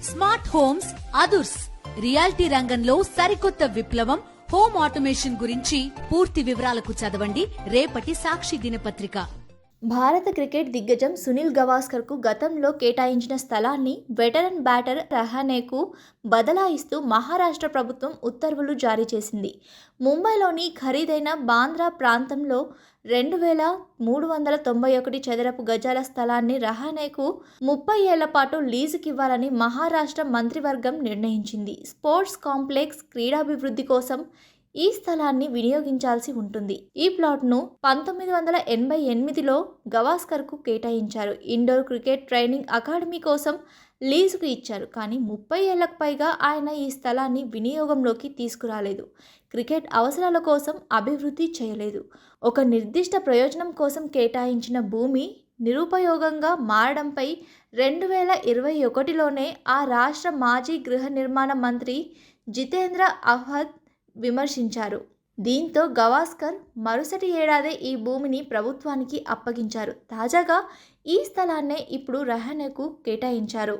Smart homes అదుర్స్ reality రంగంలో సరికొత్త విప్లవం హోమ్ ఆటోమేషన్ గురించి పూర్తి వివరాలకు చదవండి రేపటి సాక్షి దినపత్రిక. భారత క్రికెట్ దిగ్గజం సునీల్ గవాస్కర్కు గతంలో కేటాయించిన స్థలాన్ని వెటరన్ బ్యాటర్ రహానేకు బదలాయిస్తూ మహారాష్ట్ర ప్రభుత్వం ఉత్తర్వులు జారీ చేసింది. ముంబైలోని ఖరీదైన బాంద్రా ప్రాంతంలో 2,391 చదరపు గజాల స్థలాన్ని రహానేకు 30 ఏళ్ల పాటు లీజుకివ్వాలని మహారాష్ట్ర మంత్రివర్గం నిర్ణయించింది. స్పోర్ట్స్ కాంప్లెక్స్, క్రీడాభివృద్ధి కోసం ఈ స్థలాన్ని వినియోగించాల్సి ఉంటుంది. ఈ ప్లాట్ను 1988లో గవాస్కర్కు కేటాయించారు. ఇండోర్ క్రికెట్ ట్రైనింగ్ అకాడమీ కోసం లీజుకు ఇచ్చారు. కానీ 30 ఏళ్లకు పైగా ఆయన ఈ స్థలాన్ని వినియోగంలోకి తీసుకురాలేదు. క్రికెట్ అవసరాల కోసం అభివృద్ధి చేయలేదు. ఒక నిర్దిష్ట ప్రయోజనం కోసం కేటాయించిన భూమి నిరుపయోగంగా మారడంపై 2021లోనే ఆ రాష్ట్ర మాజీ గృహ నిర్మాణ మంత్రి జితేంద్ర అహద్ విమర్శించారు. దీంతో గవాస్కర్ మరుసటి ఏడాదే ఈ భూమిని ప్రభుత్వానికి అప్పగించారు. తాజాగా ఈ స్థలాన్నే ఇప్పుడు రహానేకు కేటాయించారు.